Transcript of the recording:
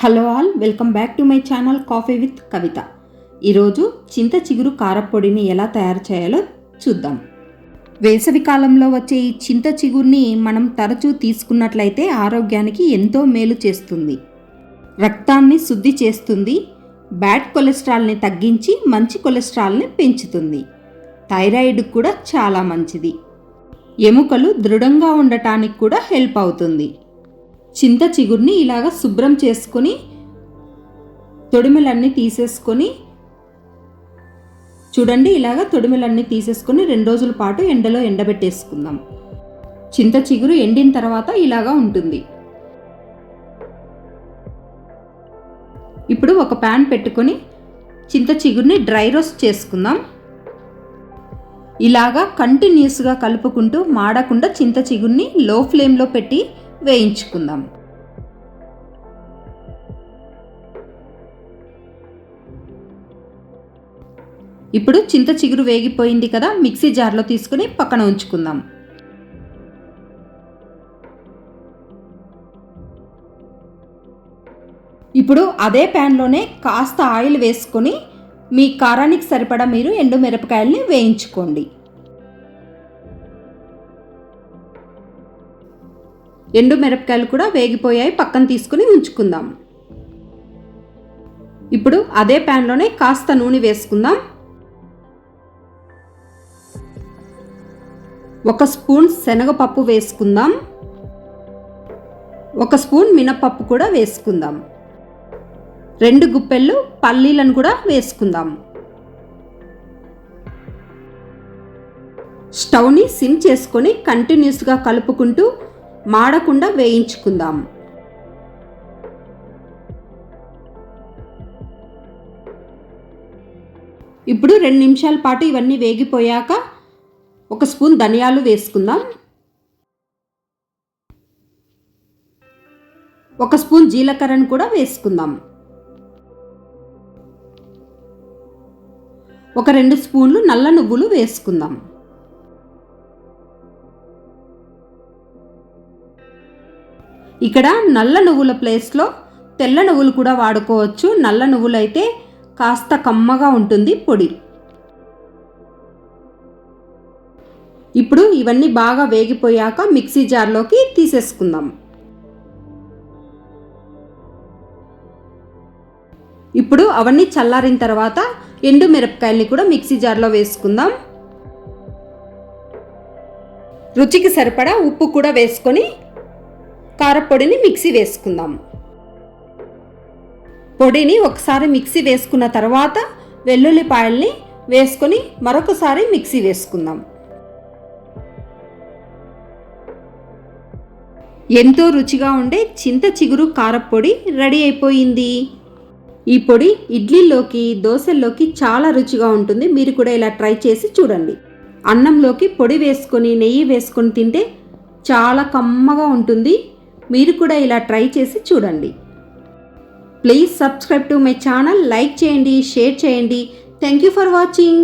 Hello all, welcome back to my channel coffee with Kavitha. ఈరోజు చింత చిగురు కారపొడిని ఎలా తయారు చేయాలో చూద్దాం. వేసవి కాలంలో వచ్చే ఈ చింత చిగురిని మనం తరచూ తీసుకున్నట్లయితే ఆరోగ్యానికి ఎంతో మేలు చేస్తుంది. రక్తాన్ని శుద్ధి చేస్తుంది, బ్యాడ్ కొలెస్ట్రాల్ని తగ్గించి మంచి కొలెస్ట్రాల్ని పెంచుతుంది. థైరాయిడ్ కూడా చాలా మంచిది. ఎముకలు దృఢంగా ఉండటానికి కూడా హెల్ప్ అవుతుంది. చింత చిగురిని ఇలాగ శుభ్రం చేసుకొని తొడిమెలన్నీ తీసేసుకొని చూడండి, ఇలాగ తొడిమెలన్నీ తీసేసుకొని 2 రోజుల పాటు ఎండలో ఎండబెట్టేసుకుందాం. చింత చిగురు ఎండిన తర్వాత ఇలాగా ఉంటుంది. ఇప్పుడు ఒక ప్యాన్ పెట్టుకొని చింత చిగురిని డ్రై రోస్ట్ చేసుకుందాం. ఇలాగా కంటిన్యూస్గా కలుపుకుంటూ మాడకుండా చింత చిగురిని లో ఫ్లేమ్లో పెట్టి వేయించుకుందాం. ఇప్పుడు చింత చిగురు వేగిపోయింది కదా, మిక్సీ జార్లో తీసుకుని పక్కన ఉంచుకుందాం. ఇప్పుడు అదే ప్యాన్లోనే కాస్త ఆయిల్ వేసుకొని మీ కారానికి సరిపడా మీరు ఎండు మిరపకాయల్ని వేయించుకోండి. ఎండు మిరపకాయలు కూడా వేగిపోయాయి, పక్కన తీసుకుని ఉంచుకుందాం. ఇప్పుడు అదే ప్యాన్లోనే కాస్త నూనె వేసుకుందాం. 1 స్పూన్ శనగపప్పు వేసుకుందాం. 1 స్పూన్ మినపప్పు కూడా వేసుకుందాం. 2 గుప్పెళ్ళు పల్లీలను కూడా వేసుకుందాం. స్టవ్ని సిమ్ చేసుకొని కంటిన్యూస్గా కలుపుకుంటూ మాడకుండా వేయించుకుందాం. ఇప్పుడు 2 నిమిషాల పాటు ఇవన్నీ వేగిపోయాక 1 స్పూన్ ధనియాలు వేసుకుందాం. 1 స్పూన్ జీలకర్రను కూడా వేసుకుందాం. 2 స్పూన్లు నల్ల నువ్వులు వేసుకుందాం. ఇక్కడ నల్ల నువ్వుల ప్లేస్లో తెల్ల నువ్వులు కూడా వాడుకోవచ్చు. నల్ల నువ్వులు అయితే కాస్త కమ్మగా ఉంటుంది పొడి. ఇప్పుడు ఇవన్నీ బాగా వేగిపోయాక మిక్సీ జార్లోకి తీసేసుకుందాం. ఇప్పుడు అవన్నీ చల్లారిన తర్వాత ఎండు మిరపకాయల్ని కూడా మిక్సీ జార్లో వేసుకుందాం. రుచికి సరిపడా ఉప్పు కూడా వేసుకొని కారపొడిని మిక్సీ వేసుకుందాం. పొడిని ఒకసారి మిక్సీ వేసుకున్న తర్వాత వెల్లుల్లిపాయల్ని వేసుకొని మరొకసారి మిక్సీ వేసుకుందాం. ఎంతో రుచిగా ఉండే చింత చిగురు కారపొడి రెడీ అయిపోయింది. ఈ పొడి ఇడ్లీలోకి, దోశల్లోకి చాలా రుచిగా ఉంటుంది. మీరు కూడా ఇలా ట్రై చేసి చూడండి. అన్నంలోకి పొడి వేసుకొని నెయ్యి వేసుకొని తింటే చాలా కమ్మగా ఉంటుంది. మీరు కూడా ఇలా ట్రై చేసి చూడండి. Please subscribe to my channel. Like చేయండి, షేర్ చేయండి. Thank you for watching.